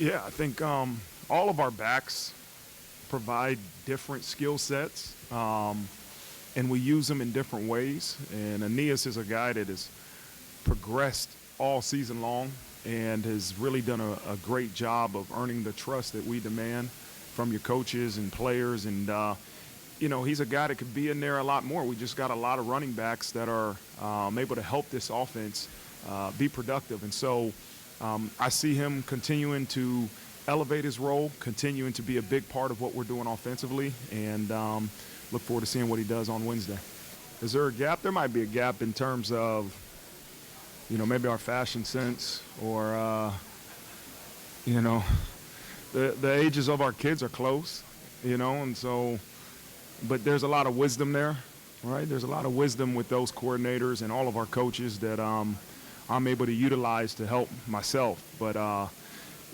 Yeah, I think all of our backs provide different skill sets, and we use them in different ways. And Aeneas is a guy that has progressed all season long and has really done a great job of earning the trust that we demand from your coaches and players. And, he's a guy that could be in there a lot more. We just got a lot of running backs that are able to help this offense be productive. And so I see him continuing to elevate his role, continuing to be a big part of what we're doing offensively, and look forward to seeing what he does on Wednesday. Is there a gap? There might be a gap in terms of, maybe our fashion sense or, the ages of our kids are close, and so, but there's a lot of wisdom there, right? There's a lot of wisdom with those coordinators and all of our coaches that I'm able to utilize to help myself. But,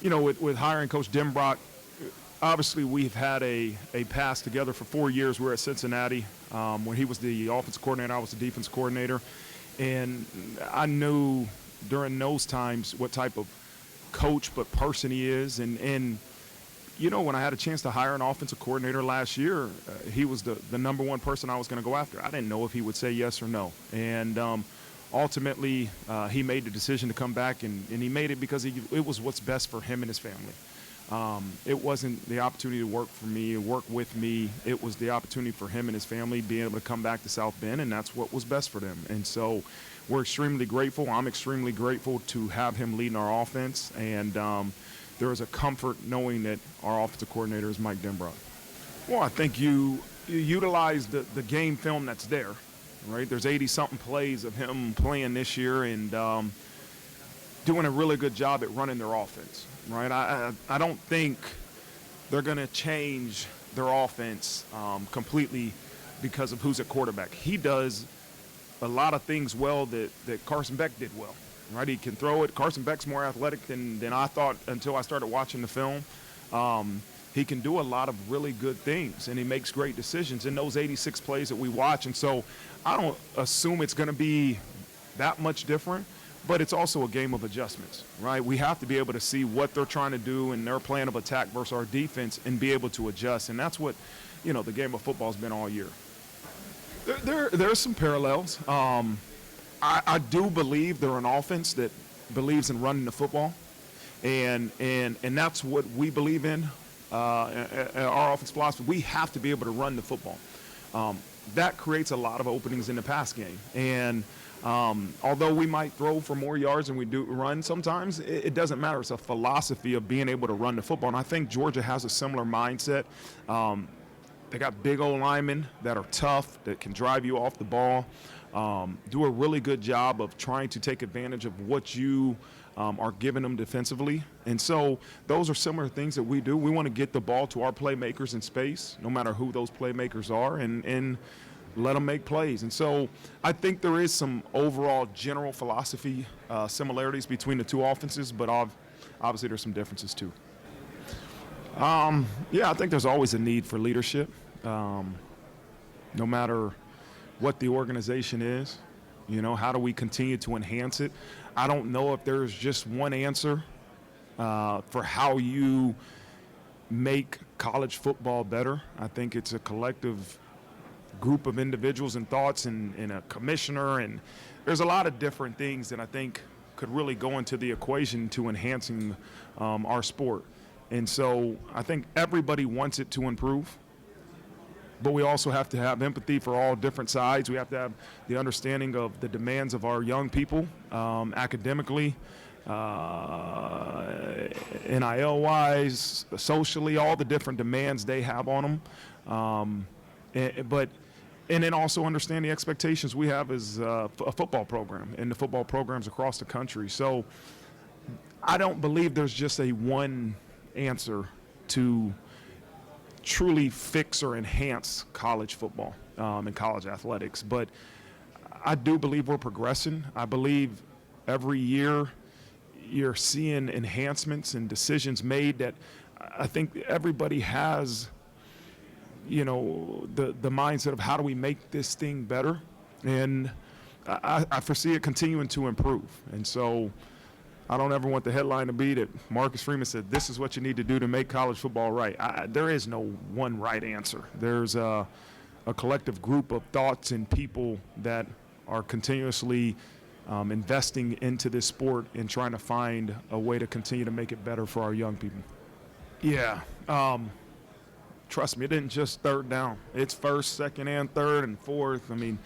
with hiring Coach Denbrock, obviously we've had a pass together for 4 years. We're at Cincinnati. When he was the offensive coordinator, I was the defense coordinator. And I knew during those times what type of coach but person he is. And when I had a chance to hire an offensive coordinator last year, he was the number one person I was going to go after. I didn't know if he would say yes or no. And ultimately, he made the decision to come back, and he made it because it was what's best for him and his family. It wasn't the opportunity to work for me, work with me. It was the opportunity for him and his family being able to come back to South Bend, and that's what was best for them. And so we're extremely grateful. I'm extremely grateful to have him leading our offense, and there is a comfort knowing that our offensive coordinator is Mike Denbrock. Well, I think you utilize the game film that's there, right? There's 80-something plays of him playing this year and doing a really good job at running their offense, right? I don't think they're going to change their offense completely because of who's at quarterback. He does a lot of things well that Carson Beck did well, right? He can throw it. Carson Beck's more athletic than I thought until I started watching the film. He can do a lot of really good things, and he makes great decisions in those 86 plays that we watch. And so I don't assume it's going to be that much different, but it's also a game of adjustments, right? We have to be able to see what they're trying to do in their plan of attack versus our defense and be able to adjust. And that's what, the game of football has been all year. There's some parallels. I do believe they're an offense that believes in running the football, and that's what we believe in. Our offense philosophy, we have to be able to run the football. That creates a lot of openings in the pass game. And although we might throw for more yards than we do run sometimes, it doesn't matter. It's a philosophy of being able to run the football. And I think Georgia has a similar mindset. They got big old linemen that are tough, that can drive you off the ball, do a really good job of trying to take advantage of what you are giving them defensively. And so those are similar things that we do. We want to get the ball to our playmakers in space, no matter who those playmakers are, and let them make plays. And so I think there is some overall general philosophy similarities between the two offenses, but obviously there's some differences too. I think there's always a need for leadership, no matter what the organization is. How do we continue to enhance it? I don't know if there's just one answer for how you make college football better. I think it's a collective group of individuals and thoughts and a commissioner, and there's a lot of different things that I think could really go into the equation to enhancing our sport. And so I think everybody wants it to improve, but we also have to have empathy for all different sides. We have to have the understanding of the demands of our young people, academically, NIL-wise, socially, all the different demands they have on them. And then also understand the expectations we have as a football program and the football programs across the country. So I don't believe there's just a one answer to truly fix or enhance college football and college athletics. But I do believe we're progressing. I believe every year you're seeing enhancements and decisions made that I think everybody has, the mindset of how do we make this thing better. And I foresee it continuing to improve. And so I don't ever want the headline to be that Marcus Freeman said, this is what you need to do to make college football right. There is no one right answer. There's a collective group of thoughts and people that are continuously investing into this sport and trying to find a way to continue to make it better for our young people. Yeah. Trust me, it isn't just third down. It's first, second, and third, and fourth. I mean,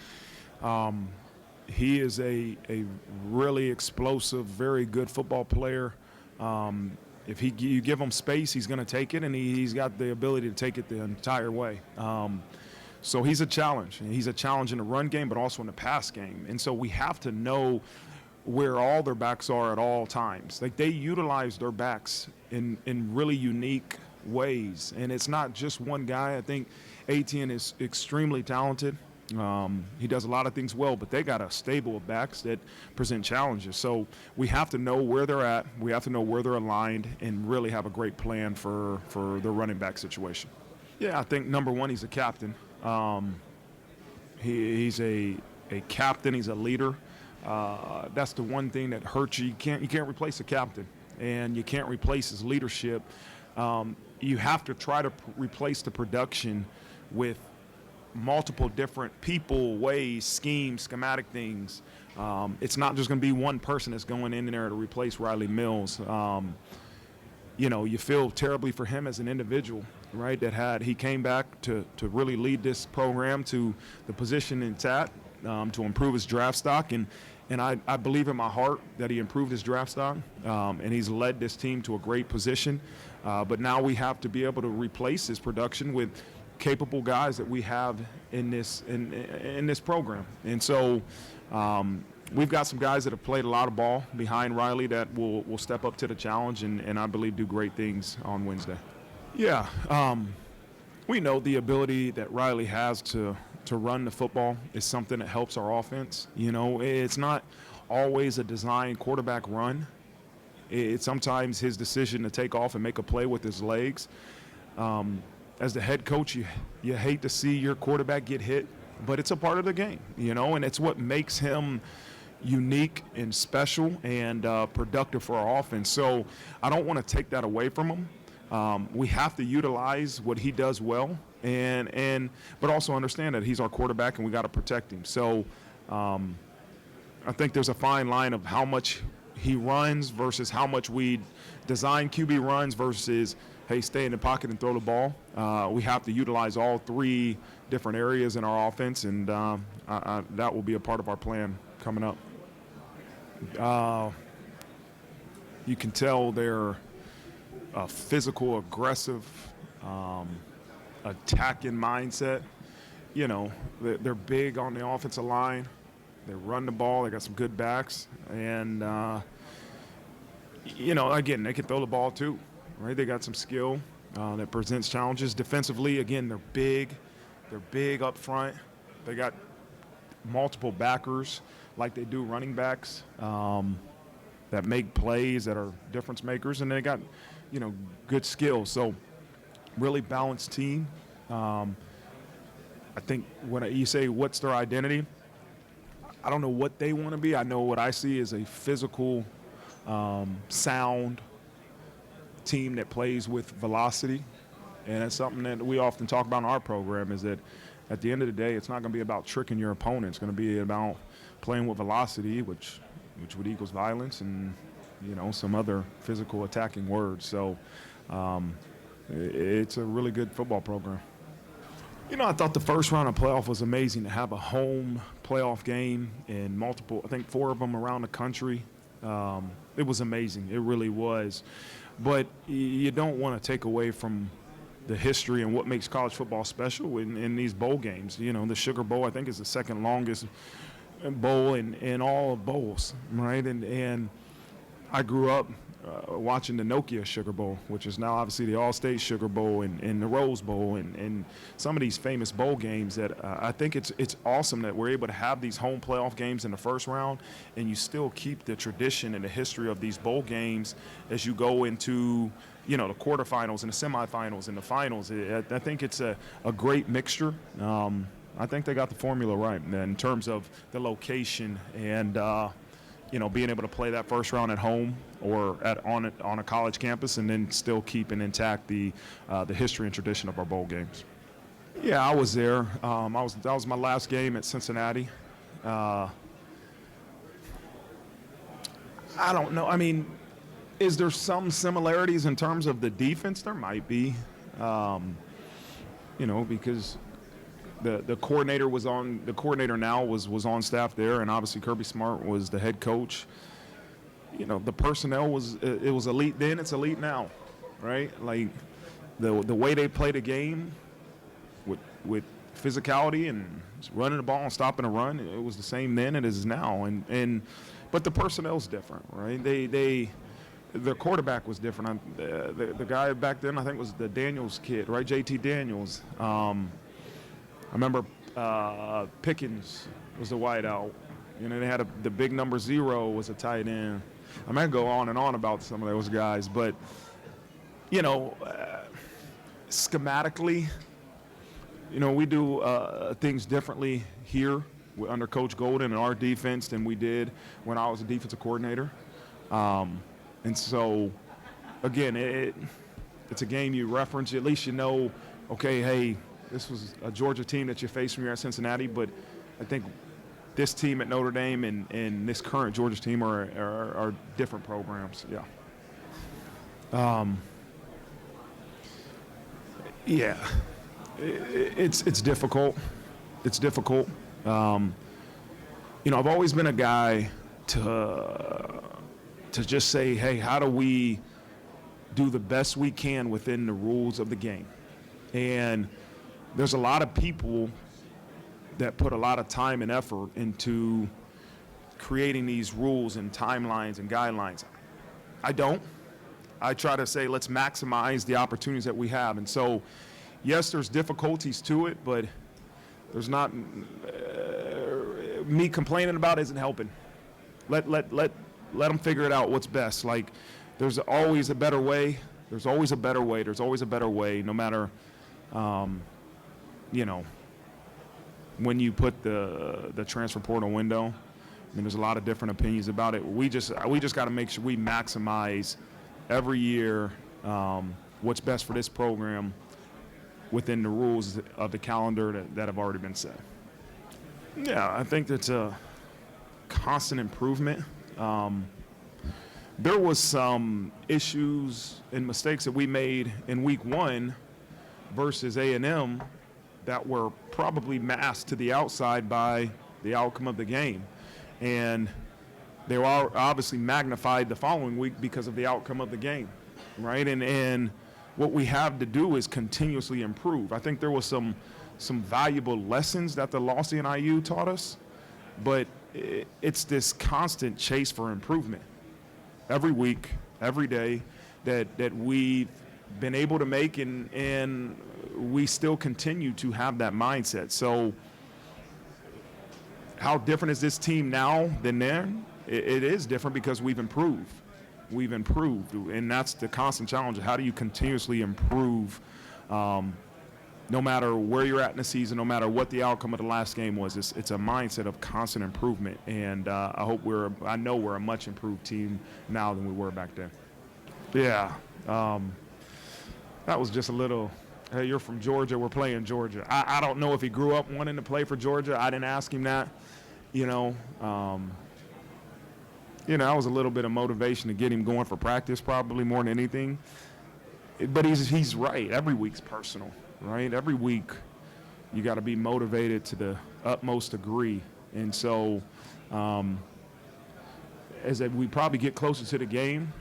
he is a really explosive, very good football player. If you give him space, he's going to take it, and he's got the ability to take it the entire way. So he's a challenge. He's a challenge in the run game, but also in the pass game. And so we have to know where all their backs are at all times. Like, they utilize their backs in really unique ways. And it's not just one guy. I think Etienne is extremely talented. He does a lot of things well, but they got a stable of backs that present challenges. So we have to know where they're at. We have to know where they're aligned and really have a great plan for the running back situation. Yeah, I think number one, he's a captain. He's a captain. He's a leader. That's the one thing that hurts you. You can't replace a captain, and you can't replace his leadership. You have to try to replace the production with multiple different people, ways, schemes, schematic things. It's not just going to be one person that's going in there to replace Rylie Mills. You feel terribly for him as an individual, right? He came back to really lead this program to the position it's at, to improve his draft stock, and I believe in my heart that he improved his draft stock, and he's led this team to a great position. But now we have to be able to replace his production with capable guys that we have in this program. And so we've got some guys that have played a lot of ball behind Rylie that will step up to the challenge and I believe do great things on Wednesday. Yeah, we know the ability that Rylie has to run the football is something that helps our offense. It's not always a design quarterback run. It's sometimes his decision to take off and make a play with his legs. As the head coach, you hate to see your quarterback get hit, but it's a part of the game, and it's what makes him unique and special and productive for our offense. So I don't want to take that away from him. We have to utilize what he does well, but also understand that he's our quarterback and we got to protect him. So I think there's a fine line of how much he runs versus how much we design QB runs versus, hey, stay in the pocket and throw the ball. We have to utilize all three different areas in our offense, and that will be a part of our plan coming up. You can tell they're a physical, aggressive, attacking mindset. They're big on the offensive line. They run the ball. They got some good backs. And, again, they can throw the ball too, right? They got some skill that presents challenges. Defensively, again, they're big. They're big up front. They got multiple backers like they do running backs that make plays that are difference makers. And they got, good skills. So really balanced team. I think when you say what's their identity, I don't know what they want to be. I know what I see is a physical, sound team that plays with velocity. And it's something that we often talk about in our program is that at the end of the day, it's not going to be about tricking your opponent. It's going to be about playing with velocity, which would equals violence and, some other physical attacking words. So it's a really good football program. I thought the first round of playoff was amazing to have a home playoff game and multiple, I think 4 of them around the country. It was amazing. It really was. But you don't want to take away from the history and what makes college football special in these bowl games. The Sugar Bowl, I think, is the second longest bowl in all bowls, right? And I grew up watching the Nokia Sugar Bowl, which is now obviously the All-State Sugar Bowl and the Rose Bowl and some of these famous bowl games that I think it's awesome that we're able to have these home playoff games in the first round and you still keep the tradition and the history of these bowl games as you go into, the quarterfinals and the semifinals and the finals. I think it's a great mixture. I think they got the formula right in terms of the location and being able to play that first round at home or on a college campus, and then still keeping intact the history and tradition of our bowl games. Yeah, I was there. That was my last game at Cincinnati. I don't know. I mean, is there some similarities in terms of the defense? There might be, because the coordinator now was on staff there, and obviously Kirby Smart was the head coach. The personnel was elite then, it's elite now, right? Like the way they play the game with physicality and running the ball and stopping a run, it was the same then it is now, but the personnel's different, right? Their quarterback was different. The guy back then, I think, was the Daniels kid, right? JT Daniels. I remember Pickens was the wideout. They had the big number 0 was a tight end. I might go on and on about some of those guys, but schematically, we do things differently here under Coach Golden and our defense than we did when I was a defensive coordinator. And so, again, it's a game you reference. At least okay, hey, this was a Georgia team that you faced when you're at Cincinnati, but I think this team at Notre Dame and this current Georgia team are different programs. Yeah. Yeah. It's difficult. It's difficult. I've always been a guy to just say, hey, how do we do the best we can within the rules of the game? And there's a lot of people that put a lot of time and effort into creating these rules and timelines and guidelines. I don't. I try to say, let's maximize the opportunities that we have. And so, yes, there's difficulties to it, but there's not me complaining about it isn't helping. Let them figure it out what's best. Like, there's always a better way. There's always a better way. There's always a better way, no matter, when you put the transfer portal window. I mean, there's a lot of different opinions about it. We just got to make sure we maximize every year what's best for this program within the rules of the calendar that have already been set. Yeah, I think that's a constant improvement. There was some issues and mistakes that we made in week 1 versus A&M that were probably masked to the outside by the outcome of the game. And they were obviously magnified the following week because of the outcome of the game, right? And what we have to do is continuously improve. I think there was some valuable lessons that the loss to NIU taught us, but it's this constant chase for improvement every week, every day that we've been able to make, and we still continue to have that mindset. So how different is this team now than then? It is different because we've improved. We've improved, and that's the constant challenge. How do you continuously improve no matter where you're at in the season, no matter what the outcome of the last game was? It's a mindset of constant improvement, and I know we're a much improved team now than we were back then. Yeah, that was just a little, hey, you're from Georgia, we're playing Georgia. I don't know if he grew up wanting to play for Georgia. I didn't ask him that, that was a little bit of motivation to get him going for practice, probably more than anything. But he's right. Every week's personal, right? Every week you got to be motivated to the utmost degree. And so as we probably get closer to the game,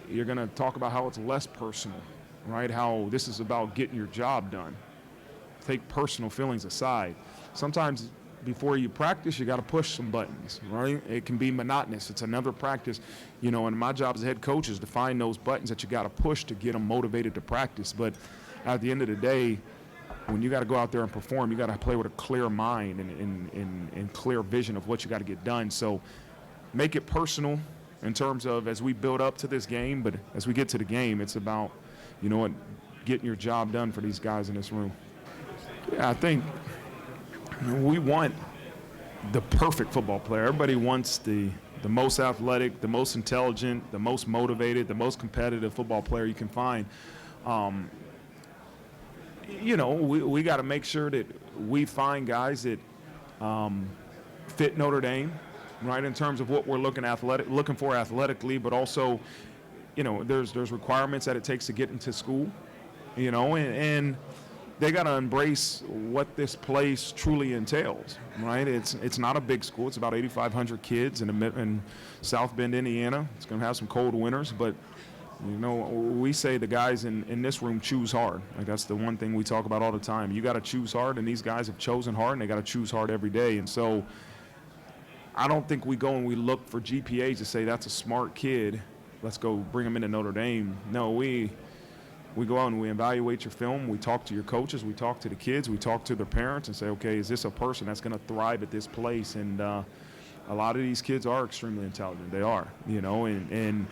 you're going to talk about how it's less personal, right? How this is about getting your job done. Take personal feelings aside. Sometimes before you practice, you got to push some buttons, right? It can be monotonous. It's another practice, and my job as a head coach is to find those buttons that you got to push to get them motivated to practice. But at the end of the day, when you got to go out there and perform, you got to play with a clear mind and clear vision of what you got to get done. So make it personal in terms of as we build up to this game, but as we get to the game, it's about, getting your job done for these guys in this room. Yeah, I think we want the perfect football player. Everybody wants the the most athletic, the most intelligent, the most motivated, the most competitive football player you can find. We got to make sure that we find guys that fit Notre Dame, right, in terms of what we're looking for athletically, but also, there's requirements that it takes to get into school, and they got to embrace what this place truly entails, right? It's not a big school. It's about 8,500 kids in South Bend, Indiana. It's going to have some cold winters, but we say the guys in this room choose hard. Like, that's the one thing we talk about all the time. You got to choose hard, and these guys have chosen hard, and they got to choose hard every day. And so I don't think we go and we look for GPAs to say that's a smart kid, let's go bring him into Notre Dame. No, we go out and we evaluate your film. We talk to your coaches. We talk to the kids. We talk to their parents and say, okay, is this a person that's going to thrive at this place? And a lot of these kids are extremely intelligent. They are, and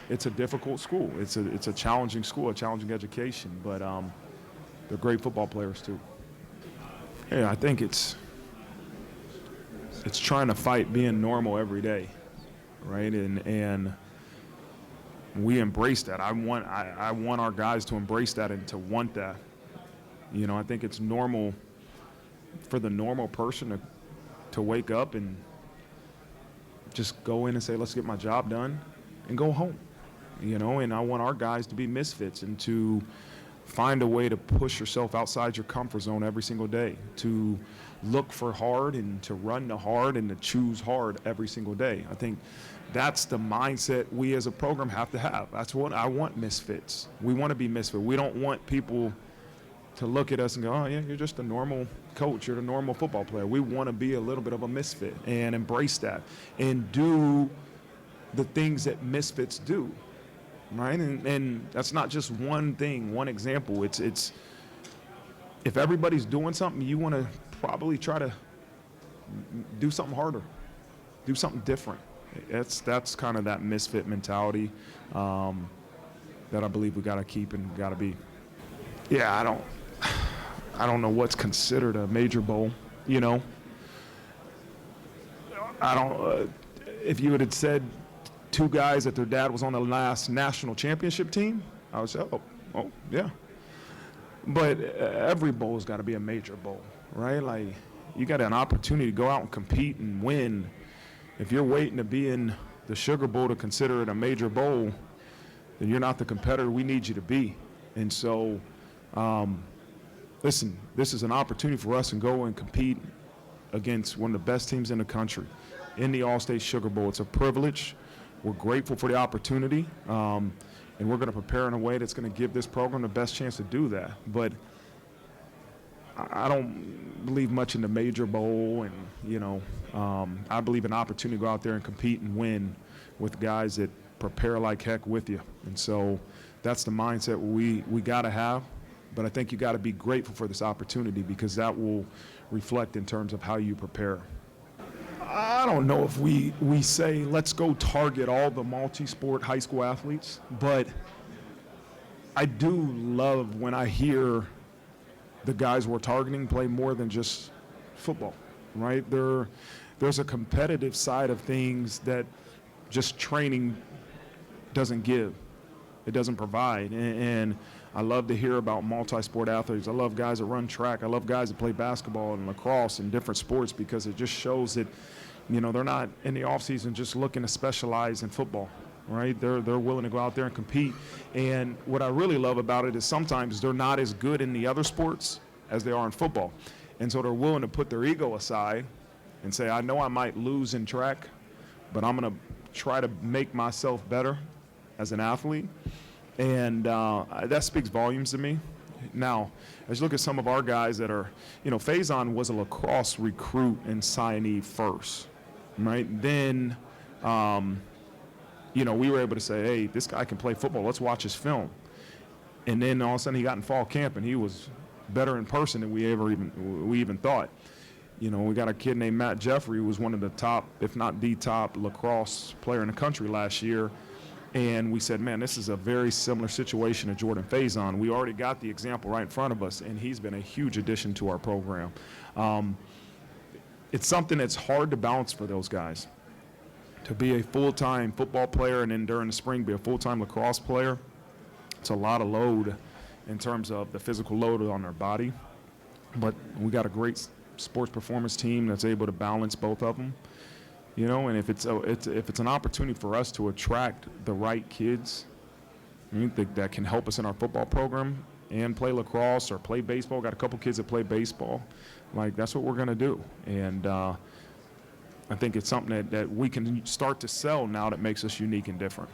it's a difficult school. It's a challenging school, a challenging education, but they're great football players too. Yeah, I think it's trying to fight being normal every day, right? And we embrace that. I want our guys to embrace that and to want that. I think it's normal for the normal person to wake up and just go in and say, let's get my job done and go home. And I want our guys to be misfits and to find a way to push yourself outside your comfort zone every single day, to look for hard and to run the hard and to choose hard every single day. I think that's the mindset we as a program have to have. That's what I want, misfits. We want to be misfits. We don't want people to look at us and go, oh, yeah, you're just a normal coach. You're a normal football player. We want to be a little bit of a misfit and embrace that and do the things that misfits do, right? And that's not just one thing, one example. It's if everybody's doing something, you want to probably try to do something harder, do something different. That's kind of that misfit mentality that I believe we got to keep and got to be. Yeah, I don't know what's considered a major bowl. I don't. If you had said two guys that their dad was on the last national championship team, I would say, oh yeah. But every bowl's got to be a major bowl, right? Like, you got an opportunity to go out and compete and win. If you're waiting to be in the Sugar Bowl to consider it a major bowl, then you're not the competitor we need you to be. And so, listen, this is an opportunity for us to go and compete against one of the best teams in the country in the All-State Sugar Bowl. It's a privilege. We're grateful for the opportunity, and we're going to prepare in a way that's going to give this program the best chance to do that. But I don't believe much in the major bowl, and I believe in opportunity to go out there and compete and win with guys that prepare like heck with you. And so that's the mindset we got to have. But I think you got to be grateful for this opportunity, because that will reflect in terms of how you prepare. I don't know if we say let's go target all the multi-sport high school athletes, but I do love when I hear the guys we're targeting play more than just football, right? There's a competitive side of things that just training doesn't give. It doesn't provide. And I love to hear about multi-sport athletes. I love guys that run track. I love guys that play basketball and lacrosse and different sports, because it just shows that, they're not in the offseason just looking to specialize in football, right? They're willing to go out there and compete. And what I really love about it is sometimes they're not as good in the other sports as they are in football. And so they're willing to put their ego aside and say, I know I might lose in track, but I'm going to try to make myself better as an athlete. And that speaks volumes to me. Now, as you look at some of our guys that are, Faison was a lacrosse recruit and signee first, right? Then, we were able to say, hey, this guy can play football. Let's watch his film. And then all of a sudden he got in fall camp and he was better in person than we even thought. We got a kid named Matt Jeffrey, who was one of the top, if not the top, lacrosse player in the country last year. And we said, man, this is a very similar situation to Jordan Faison. We already got the example right in front of us, and he's been a huge addition to our program. It's something that's hard to balance for those guys, to be a full-time football player and then during the spring be a full-time lacrosse player, it's a lot of load in terms of the physical load on their body. But we got a great sports performance team that's able to balance both of them. You know, and if it's an opportunity for us to attract the right kids, I think that can help us in our football program and play lacrosse or play baseball. Got a couple kids that play baseball. Like, that's what we're going to do. And I think it's something that we can start to sell now that makes us unique and different.